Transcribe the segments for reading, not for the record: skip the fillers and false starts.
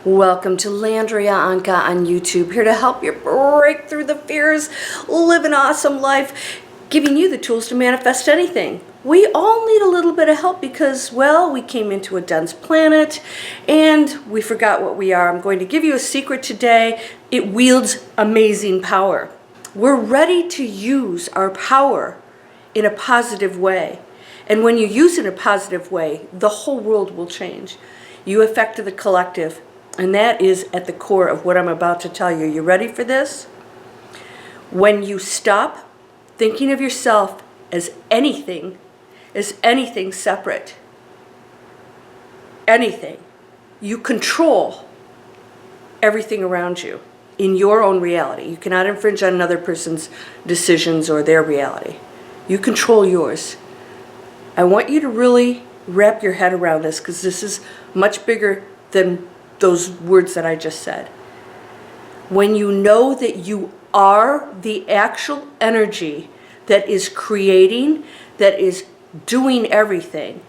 Welcome to Landria Onkka on YouTube, here to help you break through the fears, live an awesome life, giving you the tools to manifest anything. We all need a little bit of help because, well, we came into a dense planet and we forgot what we are. I'm going to give you a secret today. It wields amazing power. We're ready to use our power in a positive way. And when you use it in a positive way, the whole world will change. You affect the collective. And that is at the core of what I'm about to tell you. You ready for this? When you stop thinking of yourself as anything separate, anything, you control everything around you in your own reality. You cannot infringe on another person's decisions or their reality. You control yours. I want you to really wrap your head around this because this is much bigger than those words that I just said. When you know that you are the actual energy that is creating, that is doing everything,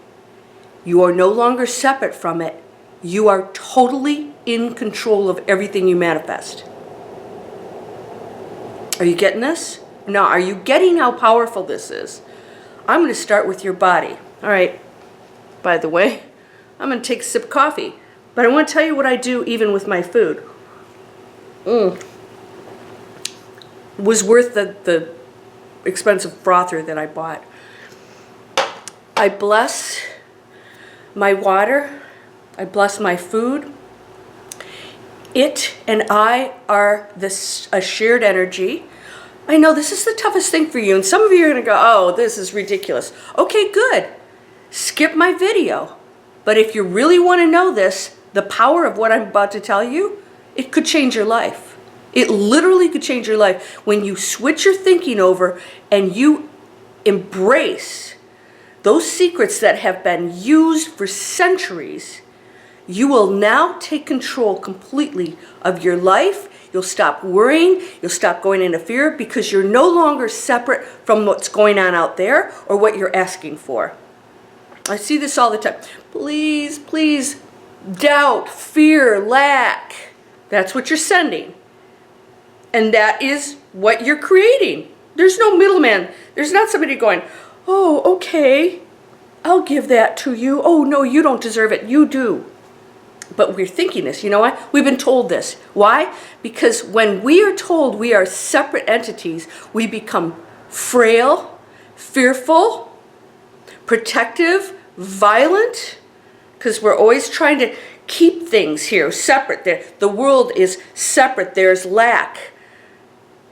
you are no longer separate from it. You are totally in control of everything you manifest. Are you getting this? Now, are you getting how powerful this is? I'm going to start with your body. All right. By the way, I'm going to take a sip of coffee. But I want to tell you what I do even with my food. It was worth the expensive frother that I bought. I bless my water. I bless my food. It and I are a shared energy. I know this is the toughest thing for you, and some of you are going to go, oh, this is ridiculous. Okay, good. Skip my video. But if you really want to know this, the power of what I'm about to tell you, it could change your life. It literally could change your life. When you switch your thinking over and you embrace those secrets that have been used for centuries, you will now take control completely of your life. You'll stop worrying. You'll stop going into fear because you're no longer separate from what's going on out there or what you're asking for. I see this all the time. Please, please. Doubt, fear, lack. That's what you're sending. And that is what you're creating. There's no middleman. There's not somebody going, oh, okay, I'll give that to you. Oh, no, you don't deserve it. You do. But we're thinking this. You know what? We've been told this. Why? Because when we are told we are separate entities, we become frail, fearful, protective, violent, because we're always trying to keep things here separate. The world is separate. There's lack,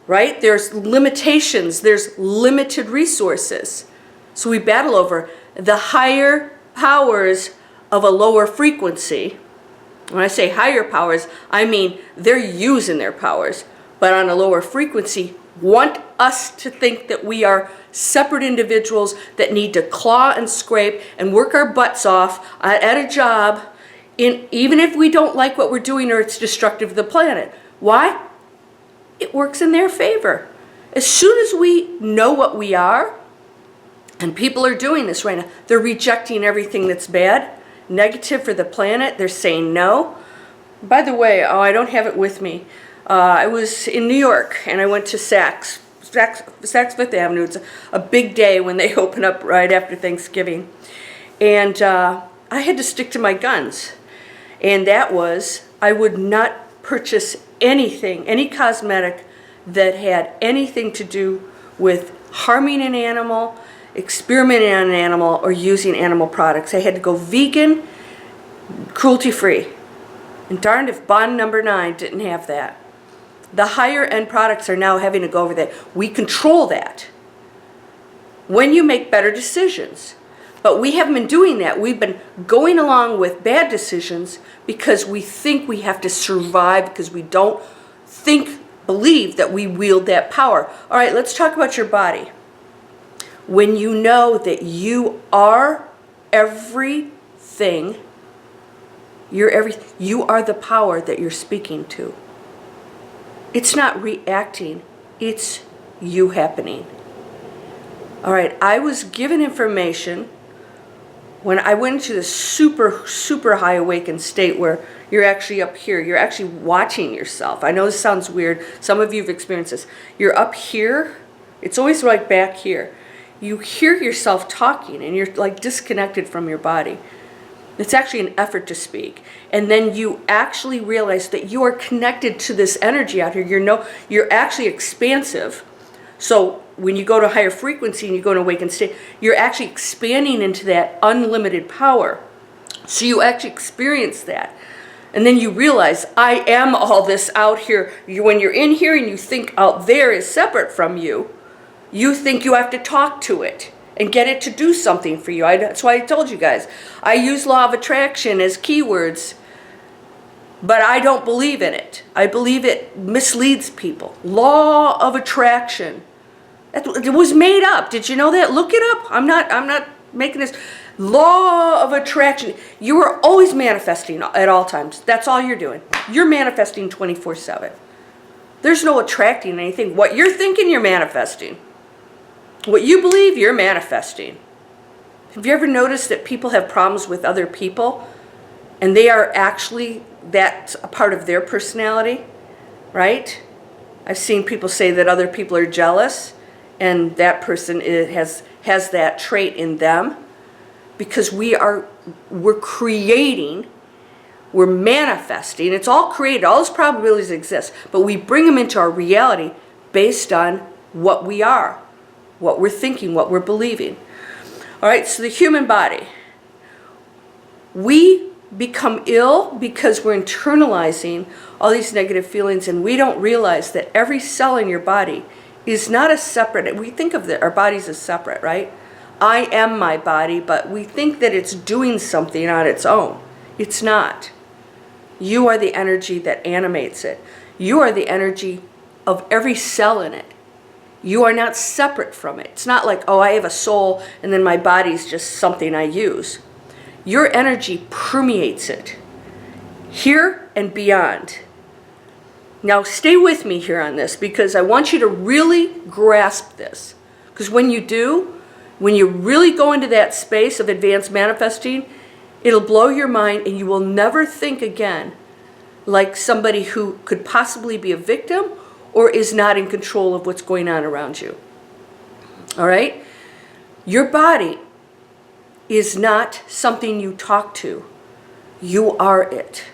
right? There's limitations. There's limited resources. So we battle over the higher powers of a lower frequency. When I say higher powers, I mean they're using their powers, but on a lower frequency, want us to think that we are separate individuals that need to claw and scrape and work our butts off at a job, even if we don't like what we're doing or it's destructive to the planet. Why? It works in their favor. As soon as we know what we are, and people are doing this right now, they're rejecting everything that's bad, negative for the planet. They're saying no. By the way, I don't have it with me. I was in New York and I went to Saks Fifth Avenue. It's a big day when they open up right after Thanksgiving. And I had to stick to my guns. And that was, I would not purchase anything, any cosmetic that had anything to do with harming an animal, experimenting on an animal, or using animal products. I had to go vegan, cruelty-free. And darned if bond number 9 didn't have that. The higher end products are now having to go over that. We control that when you make better decisions. But we haven't been doing that. We've been going along with bad decisions because we think we have to survive because we don't believe that we wield that power. All right, let's talk about your body. When you know that you are everything, you are the power that you're speaking to. It's not reacting, it's you happening. All right, I was given information when I went into this super, super high awakened state where you're actually up here, you're actually watching yourself. I know this sounds weird. Some of you have experienced this. You're up here. It's always like back here. You hear yourself talking and you're like disconnected from your body. It's actually an effort to speak. And then you actually realize that you are connected to this energy out here. You're actually expansive. So when you go to higher frequency and you go to awakened state, you're actually expanding into that unlimited power. So you actually experience that. And then you realize, I am all this out here. When you're in here and you think out there is separate from you, you think you have to talk to it and get it to do something for you. That's why I told you guys, I use law of attraction as keywords, but I don't believe in it. I believe it misleads people. Law of attraction. It was made up. Did you know that? Look it up. I'm not making this. Law of attraction. You are always manifesting at all times. That's all you're doing. You're manifesting 24/7. There's no attracting anything. What you're thinking, you're manifesting. What you believe, you're manifesting. Have you ever noticed that people have problems with other people and they are actually, that's a part of their personality, right? I've seen people say that other people are jealous and that person has that trait in them because we're creating, we're manifesting. It's all created. All those probabilities exist, but we bring them into our reality based on what we are, what we're thinking, what we're believing. All right, so the human body. We become ill because we're internalizing all these negative feelings, and we don't realize that every cell in your body is not a separate. We think of our bodies as separate, right? I am my body, but we think that it's doing something on its own. It's not. You are the energy that animates it. You are the energy of every cell in it. You are not separate from it. It's not like, oh, I have a soul and then my body's just something I use. Your energy permeates it, here and beyond. Now stay with me here on this because I want you to really grasp this. Because when you do, when you really go into that space of advanced manifesting, it'll blow your mind and you will never think again like somebody who could possibly be a victim or is not in control of what's going on around you. All right? Your body is not something you talk to. You are it.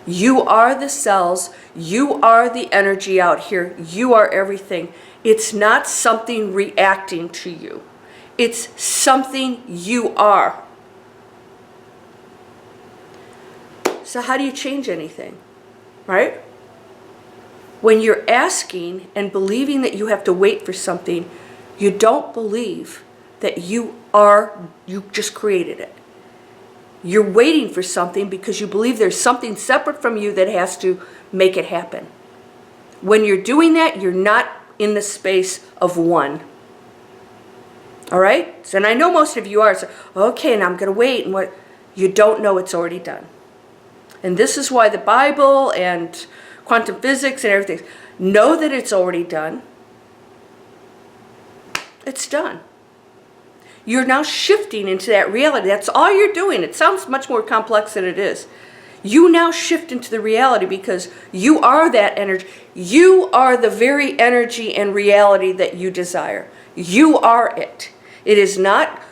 You are the cells. You are the energy out here. You are everything. It's not something reacting to you. It's something you are. So how do you change anything? Right? When you're asking and believing that you have to wait for something, you don't believe that you just created it. You're waiting for something because you believe there's something separate from you that has to make it happen. When you're doing that, you're not in the space of one. All right? So, and I know most of you are. So, okay, and I'm going to wait. And what? You don't know it's already done. And this is why the Bible and quantum physics and everything, know that it's already done. It's done. You're now shifting into that reality. That's all you're doing. It sounds much more complex than it is. You now shift into the reality because you are that energy. You are the very energy and reality that you desire. You are it. It is not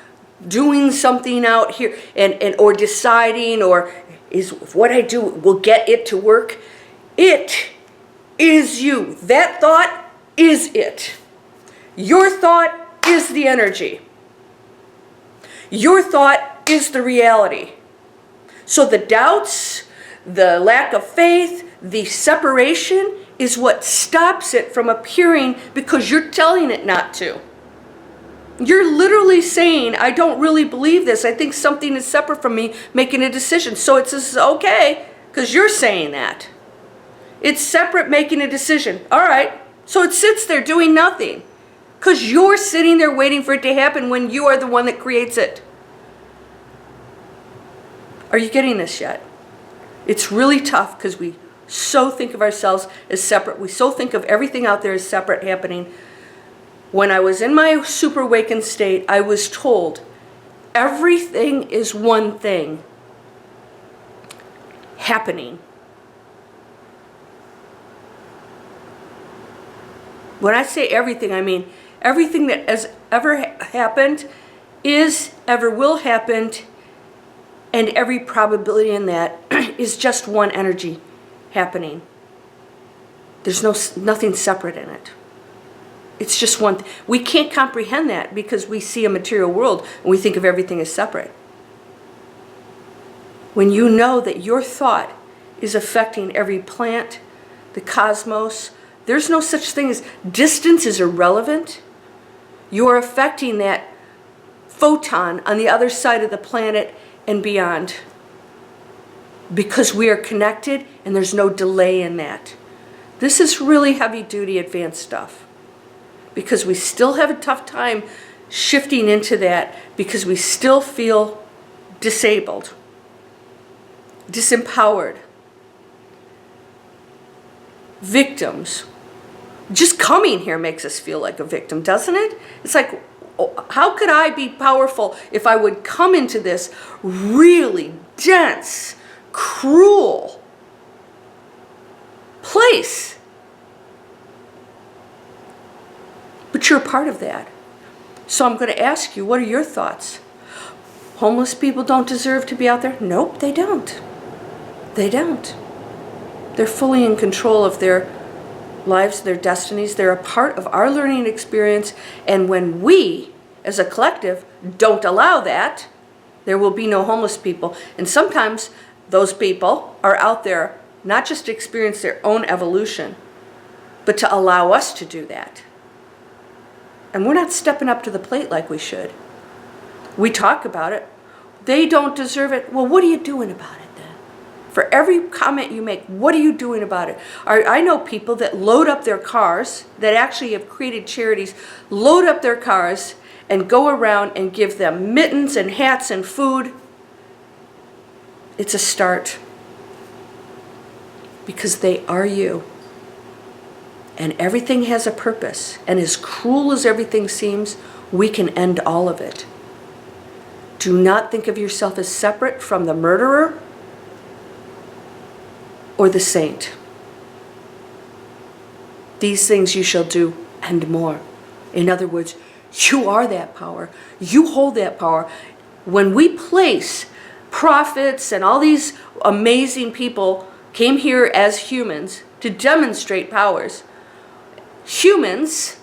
doing something out here and or deciding or is what I do will get it to work. It is you. That thought is it. Your thought is the energy. Your thought is the reality. So the doubts, the lack of faith, the separation is what stops it from appearing because you're telling it not to. You're literally saying, I don't really believe this. I think something is separate from me making a decision. So it's okay because you're saying that. It's separate making a decision. All right. So it sits there doing nothing. Because you're sitting there waiting for it to happen when you are the one that creates it. Are you getting this yet? It's really tough because we so think of ourselves as separate. We so think of everything out there as separate happening. When I was in my super awakened state, I was told, Everything is one thing happening. When I say everything, I mean everything that has ever happened, is, ever will happen, and every probability in that is just one energy happening. There's nothing separate in it. It's just one. We can't comprehend that because we see a material world and we think of everything as separate. When you know that your thought is affecting every plant, the cosmos, there's no such thing as distance is irrelevant. You're affecting that photon on the other side of the planet and beyond. Because we are connected and there's no delay in that. This is really heavy-duty advanced stuff. Because we still have a tough time shifting into that because we still feel disabled, disempowered, victims. Just coming here makes us feel like a victim, doesn't it? It's like, how could I be powerful if I would come into this really dense, cruel place? But you're a part of that. So I'm going to ask you, what are your thoughts? Homeless people don't deserve to be out there? Nope, they don't. They don't. They're fully in control of their lives, their destinies. They're a part of our learning experience. And when we, as a collective, don't allow that, there will be no homeless people. And sometimes those people are out there not just to experience their own evolution, but to allow us to do that. And we're not stepping up to the plate like we should. We talk about it. They don't deserve it. Well, what are you doing about it then? For every comment you make, what are you doing about it? I know people that load up their cars, that actually have created charities, load up their cars and go around and give them mittens and hats and food. It's a start. Because they are you. And everything has a purpose. And as cruel as everything seems, we can end all of it. Do not think of yourself as separate from the murderer or the saint. These things you shall do and more. In other words, you are that power. You hold that power. When we place prophets and all these amazing people came here as humans to demonstrate powers, humans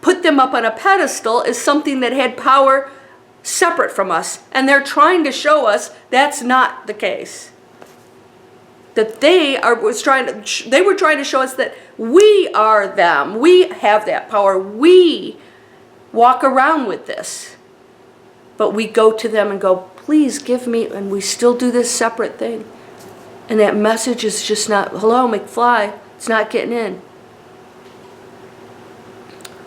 put them up on a pedestal as something that had power separate from us. And they're trying to show us that's not the case. That they were trying to show us that we are them. We have that power. We walk around with this. But we go to them and go, please give me, and we still do this separate thing. And that message is just not, hello, McFly, it's not getting in.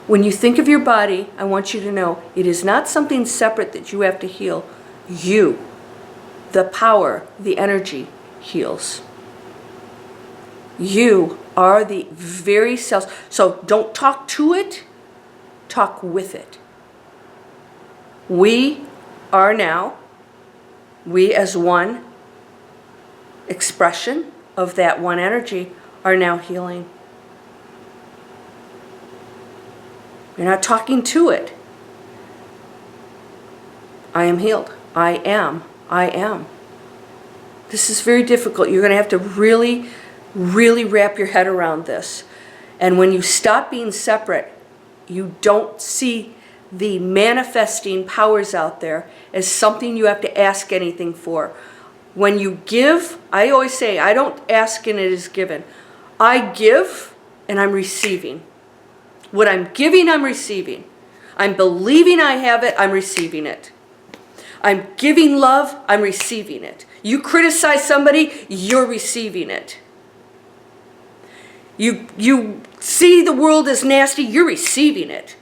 When you think of your body, I want you to know it is not something separate that you have to heal. You, the power, the energy, heals. You are the very cells. So don't talk to it, talk with it. We are now, we as one expression of that one energy are now healing. You're not talking to it. I am healed. I am. I am. This is very difficult. You're going to have to really, really wrap your head around this. And when you stop being separate, you don't see the manifesting powers out there as something you have to ask anything for. When you give, I always say, I don't ask and it is given. I give and I'm receiving. What I'm giving, I'm receiving. I'm believing I have it, I'm receiving it. I'm giving love, I'm receiving it. You criticize somebody, you're receiving it. You see the world as nasty, you're receiving it.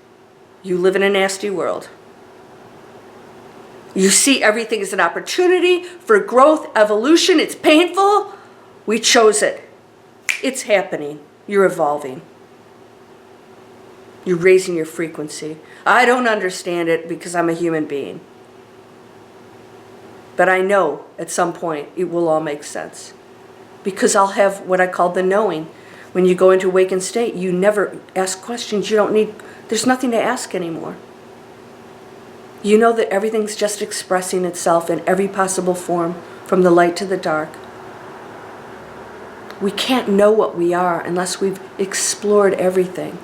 You live in a nasty world. You see everything as an opportunity for growth, evolution. It's painful. We chose it. It's happening. You're evolving. You're raising your frequency. I don't understand it because I'm a human being. But I know at some point it will all make sense. Because I'll have what I call the knowing. When you go into awakened state, you never ask questions. There's nothing to ask anymore. You know that everything's just expressing itself in every possible form, from the light to the dark. We can't know what we are unless we've explored everything.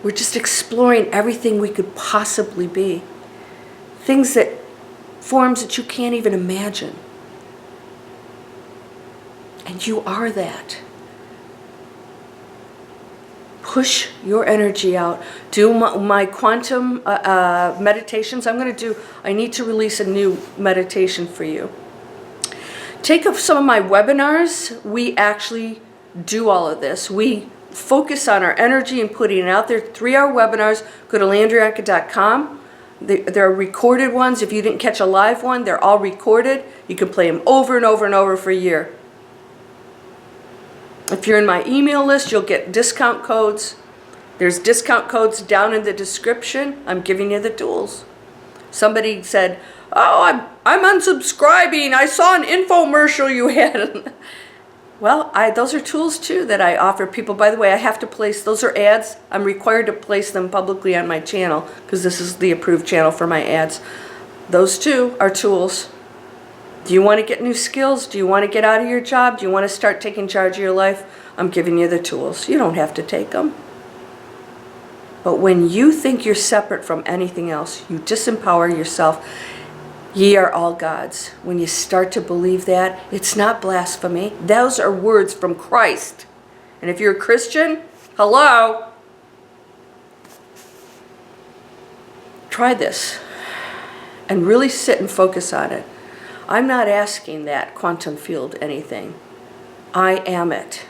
We're just exploring everything we could possibly be. Forms that you can't even imagine. And you are that. Push your energy out. Do my quantum meditations. I need to release a new meditation for you. Take up some of my webinars. We actually do all of this. We focus on our energy and putting it out there. 3-hour webinars. Go to landriaonkka.com. There are recorded ones. If you didn't catch a live one, they're all recorded. You can play them over and over and over for a year. If you're in my email list, you'll get discount codes. There's discount codes down in the description. I'm giving you the tools. Somebody said, "Oh, I'm unsubscribing. I saw an infomercial you had." Well, those are tools too that I offer people. By the way, I have to place, those are ads. I'm required to place them publicly on my channel because this is the approved channel for my ads. Those too are tools. Do you want to get new skills? Do you want to get out of your job? Do you want to start taking charge of your life? I'm giving you the tools. You don't have to take them. But when you think you're separate from anything else, you disempower yourself. Ye are all gods. When you start to believe that, it's not blasphemy. Those are words from Christ. And if you're a Christian, hello. Try this and really sit and focus on it. I'm not asking that quantum field anything. I am it.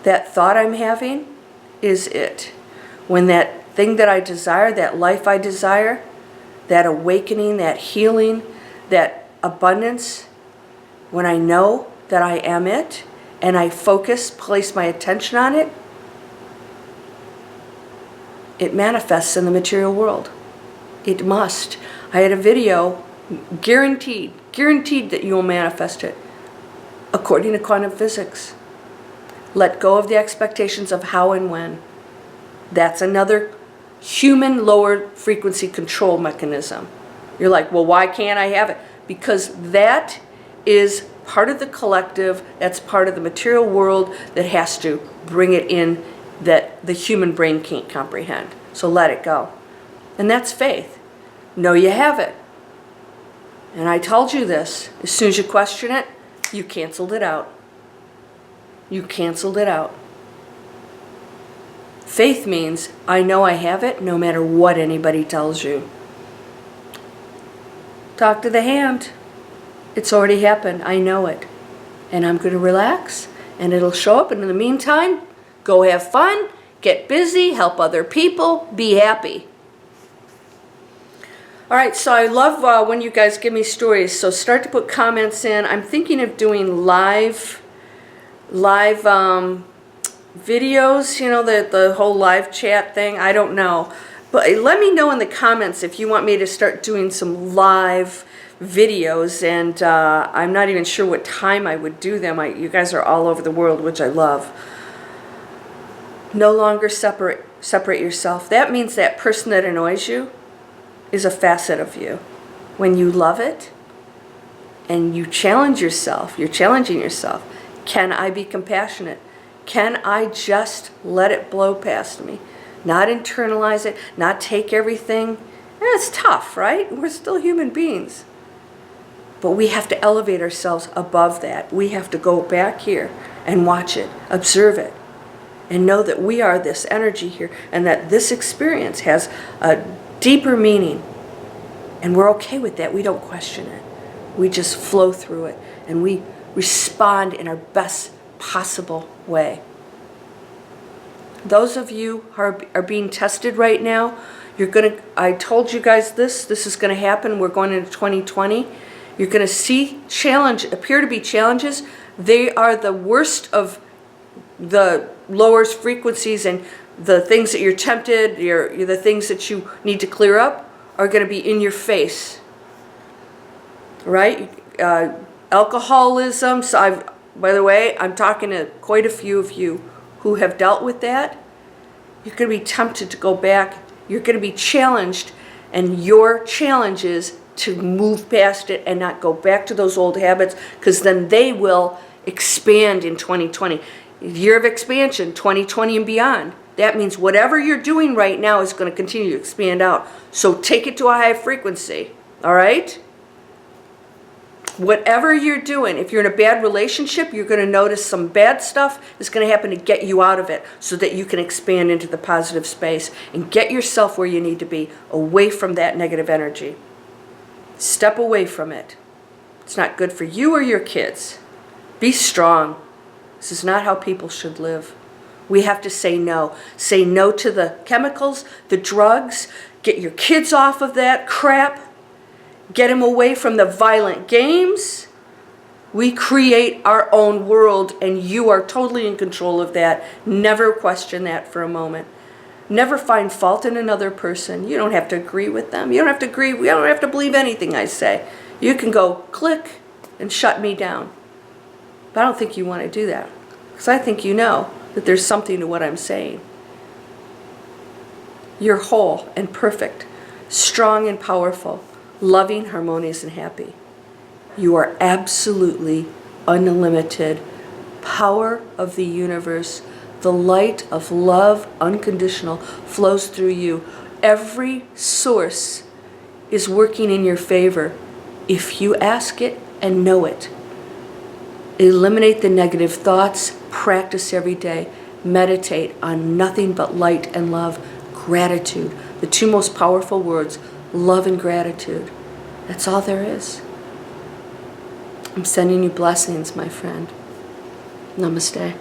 That thought I'm having is it. When that thing that I desire, that life I desire, that awakening, that healing, that abundance, when I know that I am it, and I focus, place my attention on it, it manifests in the material world. It must. I had a video, guaranteed that you will manifest it, according to quantum physics. Let go of the expectations of how and when. That's another human lower frequency control mechanism. You're like, well, why can't I have it? Because that is part of the collective, that's part of the material world that has to bring it in that the human brain can't comprehend. So let it go. And that's faith. Know you have it. And I told you this. As soon as you question it, you canceled it out. You canceled it out. Faith means I know I have it no matter what anybody tells you. Talk to the hand. It's already happened. I know it. And I'm going to relax and it'll show up. And in the meantime, go have fun, get busy, help other people, be happy. All right, so I love when you guys give me stories. So start to put comments in. I'm thinking of doing live videos, you know, the whole live chat thing. I don't know. But let me know in the comments if you want me to start doing some live videos. And I'm not even sure what time I would do them. You guys are all over the world, which I love. No longer separate yourself. That means that person that annoys you is a facet of you. When you love it and you challenge yourself, you're challenging yourself. Can I be compassionate? Can I just let it blow past me? Not internalize it, not take everything. And it's tough, right? We're still human beings. But we have to elevate ourselves above that. We have to go back here and watch it, observe it, and know that we are this energy here and that this experience has a deeper meaning. And we're okay with that. We don't question it. We just flow through it and we respond in our best possible way. Those of you who are being tested right now, I told you guys this is going to happen. We're going into 2020. You're going to see appear to be challenges. They are the worst of the lowest frequencies, and the things that you're tempted, the things that you need to clear up are going to be in your face, right? Alcoholism, so by the way, I'm talking to quite a few of you who have dealt with that. You're going to be tempted to go back. You're going to be challenged, and your challenge is to move past it and not go back to those old habits, because then they will expand in 2020. Year of expansion, 2020 and beyond. That means whatever you're doing right now is going to continue to expand out. So take it to a high frequency, all right? Whatever you're doing, if you're in a bad relationship, you're going to notice some bad stuff is going to happen to get you out of it so that you can expand into the positive space and get yourself where you need to be, away from that negative energy. Step away from it. It's not good for you or your kids. Be strong. This is not how people should live. We have to say no. Say no to the chemicals, the drugs. Get your kids off of that crap. Get them away from the violent games. We create our own world, and you are totally in control of that. Never question that for a moment. Never find fault in another person. You don't have to agree with them. You don't have to agree. You don't have to believe anything I say. You can go click and shut me down. But I don't think you want to do that, because I think you know that there's something to what I'm saying. You're whole and perfect, strong and powerful, loving, harmonious, and happy. You are absolutely unlimited. Power of the universe, the light of love, unconditional, flows through you. Every source is working in your favor if you ask it and know it. Eliminate the negative thoughts. Practice every day. Meditate on nothing but light and love. Gratitude. The two most powerful words, love and gratitude. That's all there is. I'm sending you blessings, my friend. Namaste.